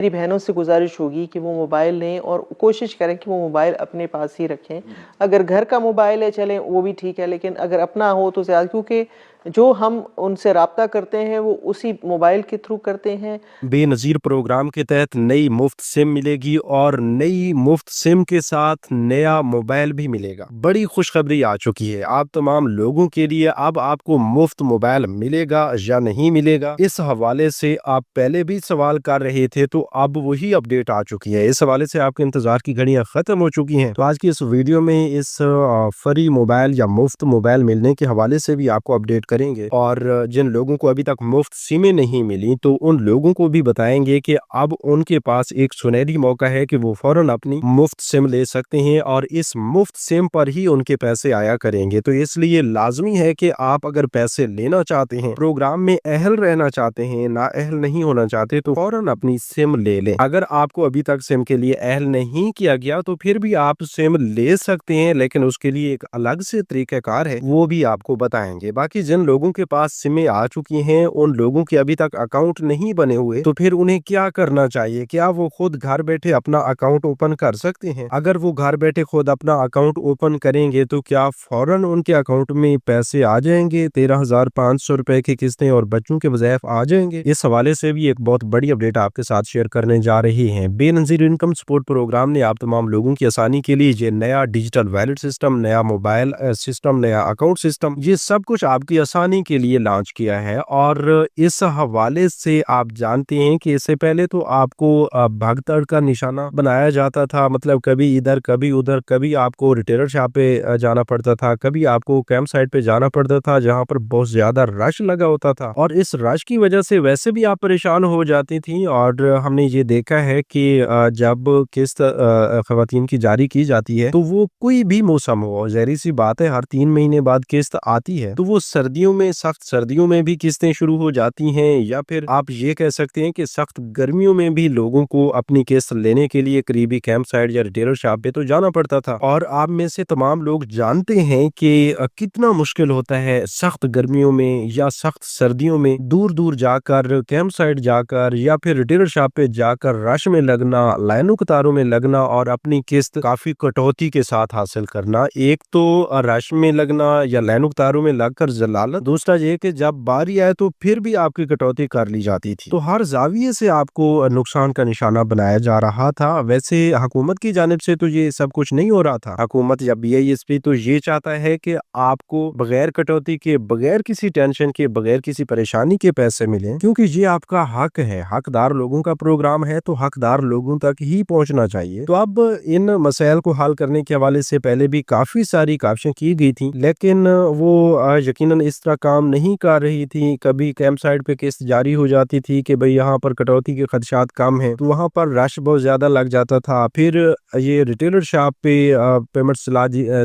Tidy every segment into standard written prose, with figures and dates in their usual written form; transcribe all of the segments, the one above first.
मेरी बहनों से गुज़ारिश होगी कि वो मोबाइल लें और कोशिश करें कि वो मोबाइल अपने पास ही रखें। अगर घर का मोबाइल है चलें वो भी ठीक है, लेकिन अगर अपना हो तो ज़्यादा, क्योंकि जो हम उनसे राब्ता करते हैं वो उसी मोबाइल के थ्रू करते हैं। बेनज़ीर प्रोग्राम के तहत नई मुफ्त सिम मिलेगी और नई मुफ्त सिम के साथ नया मोबाइल भी मिलेगा। बड़ी खुशखबरी आ चुकी है आप तमाम लोगों के लिए। अब आपको मुफ्त मोबाइल मिलेगा या नहीं मिलेगा, इस हवाले से आप पहले भी सवाल कर रहे थे, तो अब वही अपडेट आ चुकी है। इस हवाले से आपके इंतजार की घड़ियां खत्म हो चुकी हैं। तो आज की इस वीडियो में इस फ्री मोबाइल या मुफ्त मोबाइल मिलने के हवाले से भी आपको अपडेट करेंगे, और जिन लोगों को अभी तक मुफ्त सिमें नहीं मिली तो उन लोगों को भी बताएंगे कि अब उनके पास एक सुनहरी मौका है कि वो फौरन अपनी मुफ्त सिम ले सकते हैं और इस मुफ्त सिम पर ही उनके पैसे आया करेंगे। तो इसलिए लाजमी है कि आप अगर पैसे लेना चाहते हैं, प्रोग्राम में अहल रहना चाहते हैं, ना अहल नहीं होना चाहते, तो फौरन अपनी सिम ले लें। अगर आपको अभी तक सिम के लिए अहल नहीं किया गया तो फिर भी आप सिम ले सकते हैं, लेकिन उसके लिए एक अलग से तरीकाकार है, वो भी आपको बताएंगे। बाकी जिन लोगों के पास सिमें आ चुकी हैं, उन लोगों के अभी तक अकाउंट नहीं बने हुए, तो फिर उन्हें क्या करना चाहिए? क्या वो खुद घर बैठे अपना अकाउंट ओपन कर सकते हैं? अगर वो घर बैठे खुद अपना अकाउंट ओपन करेंगे तो क्या फौरन उनके अकाउंट में पैसे आ जाएंगे? 13,500 रुपए की किस्तें और बच्चों के वज़ाइफ आ जाएंगे? इस हवाले से भी एक बहुत बड़ी अपडेट आपके साथ शेयर करने जा रही है। बेनज़ीर इनकम सपोर्ट प्रोग्राम ने आप तमाम लोगों की आसानी के लिए ये नया डिजिटल वैलेट सिस्टम, नया मोबाइल सिस्टम, नया अकाउंट सिस्टम, ये सब कुछ आपकी आसानी के लिए लॉन्च किया है। और इस हवाले से आप जानते हैं कि इससे पहले तो आपको भगदड़ का निशाना बनाया जाता था, मतलब कभी इधर कभी उधर, कभी आपको रिटेलर शॉप पे जाना पड़ता था, कभी आपको कैंप साइट पे जाना पड़ता था जहां पर बहुत ज्यादा रश लगा होता था, और इस रश की वजह से वैसे भी आप परेशान हो जाती थी। और हमने ये देखा है कि जब किस्त खवातीन की जारी की जाती है तो वो कोई भी मौसम हो, ज़ाहिर सी बात है हर 3 महीने बाद किस्त आती है, तो वो सर्दियों में, सख्त सर्दियों में भी किस्तें शुरू हो जाती हैं, या फिर आप ये कह सकते हैं कि सख्त गर्मियों में भी लोगों को अपनी किस्त लेने के लिए करीबी कैंप साइट या रिटेलर शॉप पे तो जाना पड़ता था। और आप में से तमाम लोग जानते हैं कि कितना मुश्किल होता है सख्त गर्मियों में या सख्त सर्दियों में दूर दूर जाकर, कैंप साइट जाकर या फिर रिटेलर शॉप पे जाकर रश में लगना, लाइनों कतारों में लगना और अपनी किस्त काफी कटौती के साथ हासिल करना। एक तो रश में लगना या लाइनों कतारों में लगकर जलालत, दूसरा ये कि जब बारी आए तो फिर भी आपकी कटौती कर ली जाती थी। तो हर जाविये से आपको नुकसान का निशाना बनाया जा रहा था। वैसे हुकूमत की जानिब से तो ये सब कुछ नहीं हो रहा था। हुकूमत या BISP तो ये चाहता है कि आपको बगैर कटौती के, बगैर किसी टेंशन के, बगैर किसी परेशानी के पैसे मिलें, क्योंकि ये आपका हक है। हकदार लोगों का प्रोग्राम है तो हकदार लोगों तक ही पहुंचना चाहिए। तो अब इन मसाइल को हल करने के हवाले से पहले भी काफी सारी काविशें की गई थी, लेकिन वो यकीनन इस तरह काम नहीं कर रही थी। कभी कैंप साइट पे किस्त जारी हो जाती थी कि भाई यहाँ पर कटौती के खदशात कम हैं, तो वहाँ पर रश बहुत ज्यादा लग जाता था। फिर ये रिटेलर शॉप पे पेमेंट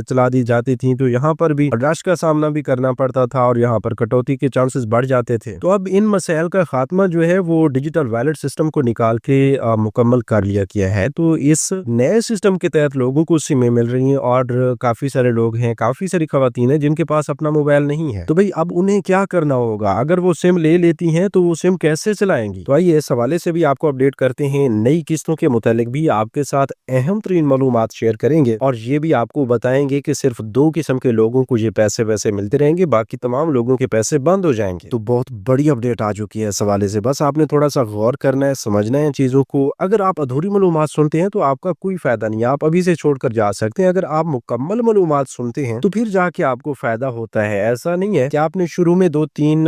चला दी जाती थी, तो यहाँ पर भी रश का सामना भी करना पड़ता था और यहाँ पर कटौती के चांसेस बढ़ जाते थे। तो अब इन मसाइल का खात्मा जो है वो डिजिटल वैलेट सिस्टम को निकाल के मुकम्मल कर लिया गया है। तो इस नए सिस्टम के तहत लोगों को सिमें मिल रही हैं, और काफी सारे लोग हैं, काफी सारी खवातीन हैं जिनके पास अपना मोबाइल नहीं है। तो भाई अब उन्हें क्या करना होगा? अगर वो सिम ले लेती हैं तो वो सिम कैसे चलाएंगी? तो आइए इस हवाले से भी आपको अपडेट करते हैं। नई किस्तों के मुतालिक भी आपके साथ अहम तरीन मालूमात शेयर करेंगे, और ये भी आपको बताएंगे कि सिर्फ 2 किस्म के लोगों को ये पैसे वैसे मिलते रहेंगे, बाकी तमाम लोगों के पैसे बंद हो जाएंगे। तो बहुत बड़ी अपडेट आ चुकी है इस हवाले से। बस आपने थोड़ा सा गौर करना है, समझना है चीजों को। अगर आप अधूरी मालूमात सुनते हैं तो आपका कोई फायदा नहीं, आप अभी से छोड़कर जा सकते हैं। अगर आप मुकम्मल मालूमात सुनते हैं तो फिर जाके आपको फायदा होता है। ऐसा नहीं है कि आपने शुरू में 2-3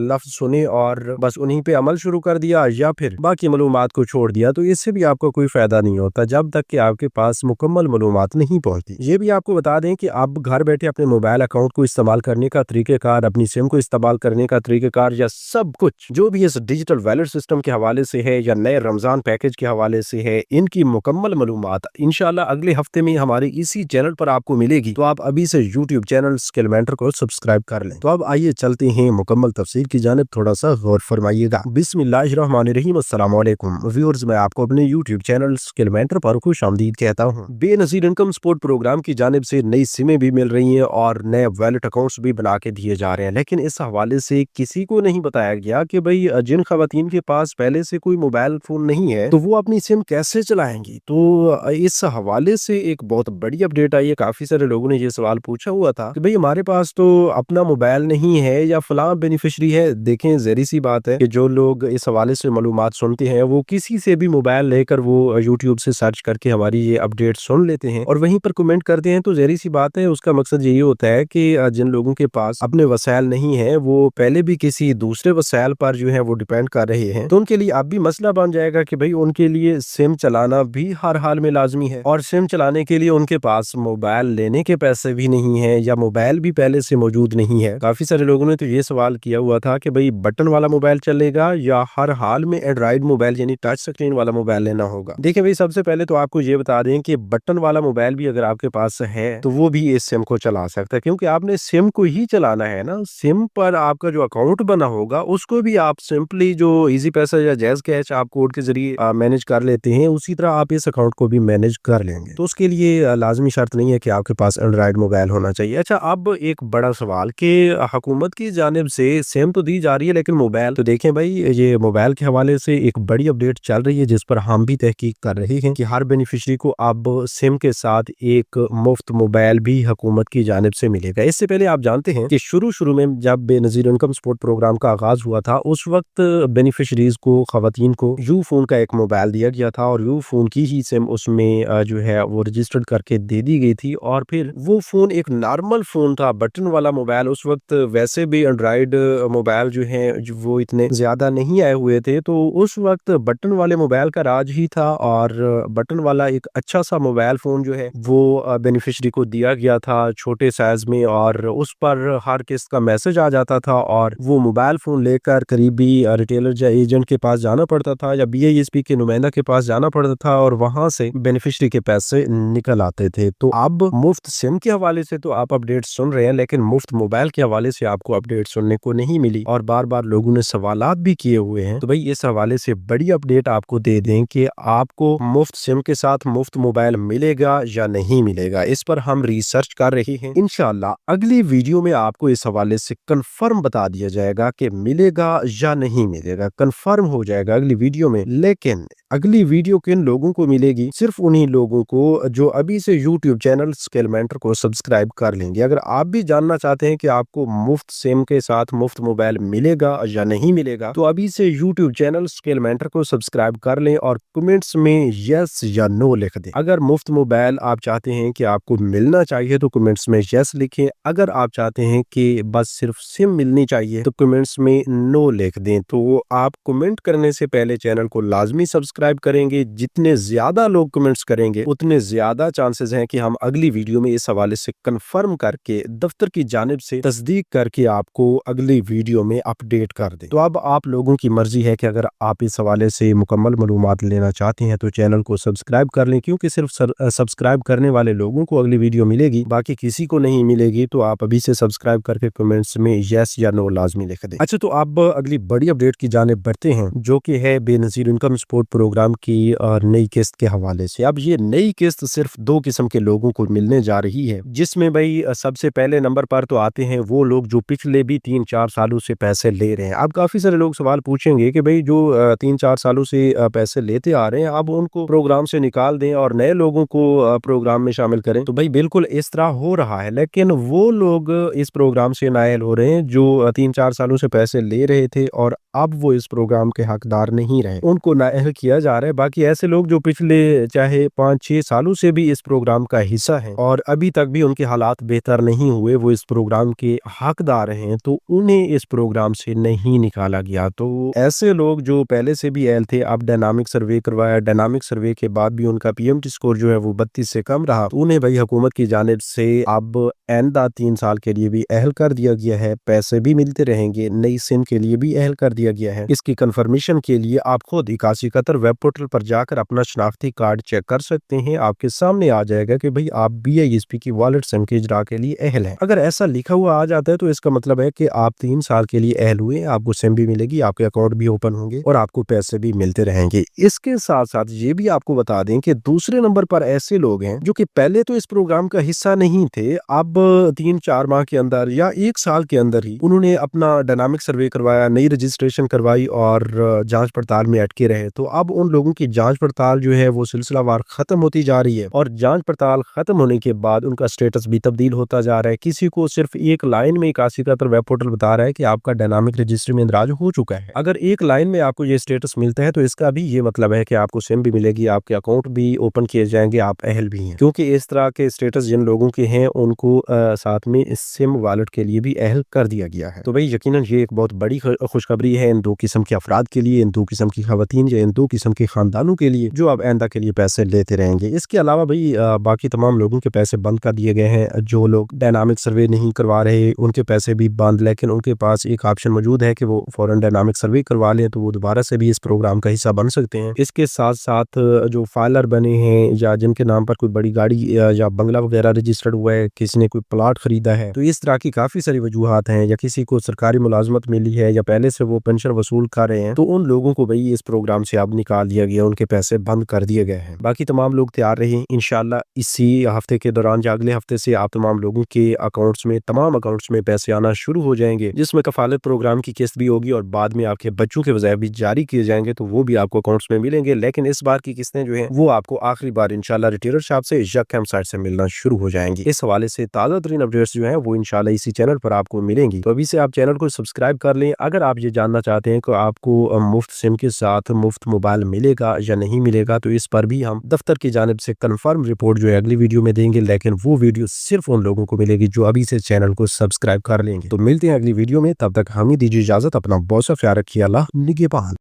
लफ्ज सुने और बस उन्हीं पे अमल शुरू कर दिया या फिर बाकी मालूमात को छोड़ दिया, तो इससे भी आपको कोई फायदा नहीं होता जब तक कि आपके पास मुकम्मल मालूमात नहीं पहुंचती। ये भी आपको बता दें कि आप घर बैठे अपने मोबाइल अकाउंट को इस्तेमाल करने का तरीकेकार, अपनी सिम को इस्तेमाल करने का तरीकेकार, या सब कुछ जो भी इस डिजिटल वैलेट सिस्टम के हवाले से है या नए रमजान पैकेज के हवाले से है, इनकी मुकम्मल मालूमात इंशाल्लाह अगले हफ्ते में हमारे इसी चैनल पर आपको मिलेगी। तो आप अभी से YouTube चैनल स्किल मेंटर को सब्सक्राइब कर कर लें। तो अब आइए चलते हैं मुकम्मल तफसीर की जानिब, थोड़ा सा गौर फरमाइएगा। बिस्मिल्लाहिर्रहमानिर्रहीम, अस्सलाम वालेकुम व्यूअर्स, मैं आपको अपने यूट्यूब चैनल स्किल मेंटर पर खुशामदीद कहता हूँ। बेनजीर इनकम सपोर्ट प्रोग्राम की जानिब से नई सिमें भी मिल रही हैं और नए वैलेट अकाउंट्स भी बना के दिए जा रहे हैं, लेकिन इस हवाले से किसी को नहीं बताया गया कि भाई जिन खवातीन के पास पहले से कोई मोबाइल फोन नहीं है तो वो अपनी सिम कैसे चलाएंगी। तो इस हवाले से एक बहुत बड़ी अपडेट आई है। काफी सारे लोगों ने ये सवाल पूछा हुआ था कि भाई हमारे पास तो अपना मोबाइल नहीं है या फला बेनिफिशरी है। देखें, जहरी सी बात है कि जो लोग इस हवाले से मालूमात सुनते हैं वो किसी से भी मोबाइल लेकर वो यूट्यूब से सर्च करके हमारी ये अपडेट सुन लेते हैं और वहीं पर कमेंट करते हैं। तो जहरी सी बात है, उसका मकसद यही होता है कि जिन लोगों के पास अपने वसाइल नहीं है वो पहले भी किसी दूसरे वसाइल पर जो है वो डिपेंड कर रहे हैं, तो उनके लिए अब भी मसला बन जाएगा कि भाई उनके लिए सिम चलाना भी हर हाल में लाजमी है और सिम चलाने के लिए उनके पास मोबाइल लेने के पैसे भी नहीं है या मोबाइल भी पहले से मौजूद नहीं है। काफी सारे लोगों ने तो ये सवाल किया हुआ था कि भाई बटन वाला मोबाइल चलेगा या हर हाल में एंड्रॉइड मोबाइल यानी टच स्क्रीन वाला मोबाइल लेना होगा। देखिए भाई, सबसे पहले तो आपको ये बता दें कि बटन वाला मोबाइल भी अगर आपके पास है तो वो भी इस सिम को चला सकता है, क्योंकि आपने सिम को ही चलाना है ना। सिम पर आपका जो अकाउंट बना होगा उसको भी आप सिंपली जो इजी पैसा या जैज कैश आप कोड के जरिए मैनेज कर लेते हैं, उसी तरह आप इस अकाउंट को भी मैनेज कर लेंगे। तो उसके लिए लाजमी शर्त नहीं है कि आपके पास एंड्रॉइड मोबाइल होना चाहिए। अच्छा, अब एक बड़ा सवाल कि हुकूमत की जानिब से सिम तो दी जा रही है लेकिन मोबाइल, तो देखें भाई ये मोबाइल के हवाले से एक बड़ी अपडेट चल रही है जिस पर हम भी तहकीक कर रहे हैं कि हर बेनिफिशरी को अब सिम के साथ एक मुफ्त मोबाइल भी हुकूमत की जानिब से मिलेगा। इससे पहले आप जानते हैं कि शुरू में जब बेनजीर इनकम सपोर्ट प्रोग्राम का आगाज हुआ था उस वक्त बेनिफिशरीज को, खवातीन को यू फोन का एक मोबाइल दिया गया था और यू फोन की ही सिम उसमें जो है वो रजिस्टर्ड करके दे दी गई थी और फिर वो फोन एक नॉर्मल फोन था, बटन वाला मोबाइल। उस वक्त वैसे भी एंड्रॉइड मोबाइल जो है वो इतने ज्यादा नहीं आए हुए थे, तो उस वक्त बटन वाले मोबाइल का राज ही था और बटन वाला एक अच्छा सा मोबाइल फोन जो है वो बेनिफिशरी को दिया गया था छोटे साइज में और उस पर हर किस्त का मैसेज आ जाता था और वो मोबाइल फोन लेकर करीबी रिटेलर या एजेंट के पास जाना पड़ता था या BISP के नुमाइंदा के पास जाना पड़ता था और वहां से बेनिफिशरी के पैसे निकल आते थे। तो अब मुफ्त सिम के हवाले से तो आप अपडेट सुन रहे हैं, लेकिन मुफ्त मोबाइल के हवाले से आपको अपडेट सुनने को नहीं मिली और बार बार लोगों ने सवालात भी किए हुए हैं। तो भाई इस हवाले से बड़ी अपडेट आपको दे दें कि आपको मुफ्त सिम के साथ मुफ्त मोबाइल मिलेगा या नहीं मिलेगा, इस पर हम रिसर्च कर रहे हैं। इंशाल्लाह अगली वीडियो में आपको इस हवाले से कंफर्म बता दिया जाएगा कि मिलेगा या नहीं मिलेगा, कंफर्म हो जाएगा अगली वीडियो में। लेकिन अगली वीडियो किन लोगों को मिलेगी? सिर्फ उन्हीं लोगों को जो अभी से यूट्यूब चैनल स्किल मेंटर को सब्सक्राइब कर लेंगे। अगर आप भी जानना चाहते हैं कि आपको मुफ्त सिम के साथ मुफ्त मोबाइल मिलेगा या नहीं मिलेगा, तो अभी से यूट्यूब चैनल स्किल मेंटर को सब्सक्राइब कर लें और कमेंट्स में यस या नो लिख दें। अगर मुफ्त मोबाइल आप चाहते हैं कि आपको मिलना चाहिए तो कमेंट्स में यस लिखें। अगर आप चाहते हैं कि बस सिर्फ सिम मिलनी चाहिए तो कमेंट्स में नो लिख दें। तो आप कमेंट करने से पहले चैनल को लाजमी सब्सक्राइब करेंगे। जितने ज्यादा लोग कमेंट्स करेंगे उतने ज्यादा चांसेस हैं कि हम अगली वीडियो में इस हवाले से कंफर्म करके दफ्तर की जानिब से तस्दीक करके आपको अगली वीडियो में अपडेट कर दें। तो अब आप लोगों की मर्जी है कि अगर आप इस हवाले से मुकम्मल मालूमात लेना चाहते हैं तो चैनल को सब्सक्राइब कर लें, क्योंकि सिर्फ सब्सक्राइब करने वाले लोगों को अगली वीडियो मिलेगी, बाकी किसी को नहीं मिलेगी। तो आप अभी से सब्सक्राइब करके कमेंट्स में यस या नो लाजमी लिख दें। अच्छा, तो अब अगली बड़ी अपडेट की जानिब बढ़ते हैं जो कि है बेनजीर इनकम सपोर्ट प्रोग्राम की नई किस्त के हवाले से। अब ये नई किस्त सिर्फ 2 किस्म के लोगों को मिलने जा रही है, जिसमें भाई सबसे पहले नंबर पर तो आते हैं वो लोग जो पिछले भी 3-4 सालों से पैसे ले रहे हैं। अब काफी सारे लोग सवाल पूछेंगे कि भाई जो 3-4 सालों से पैसे लेते आ रहे हैं अब उनको प्रोग्राम से निकाल दें और नए लोगों को प्रोग्राम में शामिल करें। तो भाई बिल्कुल इस तरह हो रहा है, लेकिन वो लोग इस प्रोग्राम से नायल हो रहे हैं जो 3-4 सालों से पैसे ले रहे थे और अब वो इस प्रोग्राम के हकदार नहीं रहे, उनको नायल किया जा रहा है। बाकी ऐसे लोग जो पिछले चाहे 5-6 सालों से भी इस प्रोग्राम का हिस्सा हैं और अभी तक भी उनके हालात बेहतर नहीं हुए, वो इस प्रोग्राम के हकदार हैं, तो उन्हें इस प्रोग्राम से नहीं निकाला गया। तो ऐसे लोग जो पहले से भी अहल थे, अब डायनामिक सर्वे करवाया, डायनामिक सर्वे के बाद भी उनका PMT स्कोर जो है वो 32 से कम रहा, तो उन्हें भाई हुकूमत की जानिब से अब आइंदा 3 साल के लिए भी अहल कर दिया गया है, पैसे भी मिलते रहेंगे, नई सिम के लिए भी अहल कर दिया गया है। इसकी कंफर्मेशन के लिए आप खुद 8171 वेब पोर्टल पर जाकर अपना शनाख्ती कार्ड चेक कर सकते हैं। आपके सामने आ जाएगा कि भाई आप BISP की वॉलेट सिम के इजरा के लिए अहल हैं। अगर ऐसा लिखा हुआ आ जाता है तो इसका मतलब है कि आप 3 साल के लिए अहल हुए, आपको सिम भी मिलेगी, आपके अकाउंट भी ओपन होंगे और आपको पैसे भी मिलते रहेंगे। इसके साथ साथ ये भी आपको बता दें कि दूसरे नंबर पर ऐसे लोग हैं जो कि पहले तो इस प्रोग्राम का हिस्सा नहीं थे, अब 3-4 माह के अंदर या 1 साल के अंदर ही उन्होंने अपना डायनामिक सर्वे करवाया, नई रजिस्ट्रेशन करवाई और जांच पड़ताल में अटके रहे। तो अब उन लोगों की जांच पड़ताल जो है वो सिलसिलावार खत्म होती जा रही है और जांच पड़ताल खत्म होने के बाद उनका स्टेटस भी तब्दील होता जा रहा है। किसी को सिर्फ एक लाइन में 81 का वेब पोर्टल बता रहा है कि आपका डायनामिक रजिस्ट्री में इंदराज हो चुका है। अगर एक लाइन में आपको ये स्टेटस मिलता है तो इसका भी ये मतलब है कि आपको सिम भी मिलेगी, आपके अकाउंट भी ओपन किए जाएंगे, आप अहल भी हैं। क्योंकि इस तरह के स्टेटस जिन लोगों के हैं उनको साथ में इस सिम वॉलेट के लिए भी अहल कर दिया गया है। तो भाई यकीनन ये एक बहुत बड़ी खुशखबरी है इन 2 किस्म के अफराद के लिए, इन 2 किस्म की खवातीन या इन 2 किस्म के खानदानों के लिए जो अब आइंदा के लिए पैसे लेते रहेंगे। इसके अलावा भाई बाकी तमाम लोगों के पैसे बंद कर दिए गए हैं। जो लोग डायनामिक सर्वे नहीं करवा रहे उनके पैसे भी बंद, लेकिन उनके पास एक ऑप्शन मौजूद है कि वो फौरन डायनामिक सर्वे करवा लें तो वो दोबारा से भी इस प्रोग्राम का हिस्सा बन सकते हैं। इसके साथ साथ जो फाइलर बने हैं या जिनके नाम पर कोई बड़ी गाड़ी या बंगला वगैरह रजिस्टर्ड हुआ है, किसी ने कोई प्लॉट खरीदा है, तो इस तरह की काफी सारी वजूहात हैं, या किसी को सरकारी मुलाजमत मिली है या पहले से वो पेंशन वसूल कर रहे हैं, तो उन लोगों को भाई इस प्रोग्राम से अब निकाल दिया गया, उनके पैसे बंद कर दिए गए हैं। बाकी तमाम लोग तैयार रहे, इंशाल्लाह इसी हफ्ते के दौरान या अगले हफ्ते से आप तमाम लोगों के अकाउंट्स में, तमाम अकाउंट्स में पैसे आना शुरू हो जाएंगे, जिसमें कफालत प्रोग्राम की किस्त भी होगी और बाद में आपके बच्चों के वज़ाइफ भी जारी किए जाएंगे, तो वो भी आपको अकाउंट्स में मिलेंगे। लेकिन इस बार की किस्तें जो है वो आपको आखिरी बार इंशाल्लाह रिटेलर शॉप से या कैंप साइट से मिलना शुरू हो जाएंगी। इस हवाले से ताज़ा तरीन अपडेट्स जो है वो इंशाल्लाह इसी चैनल पर आपको मिलेंगी। तो अभी से आप चैनल को सब्सक्राइब कर लें। अगर आप ये जानना चाहते हैं कि आपको मुफ्त सिम के साथ मुफ्त मोबाइल मिलेगा या नहीं मिलेगा, तो इस पर भी हम दफ्तर की जानिब से कंफर्म रिपोर्ट जो है अगली वीडियो में देंगे, लेकिन वो वीडियो सिर्फ उन लोगों को मिलेगी जो अभी से चैनल को सब्सक्राइब कर लेंगे। तो मिलते हैं अगली वीडियो में, तब तक हमें दीजिए इजाजत, अपना बहुत सा ख्याल रखिए। अल्लाह निगहबान।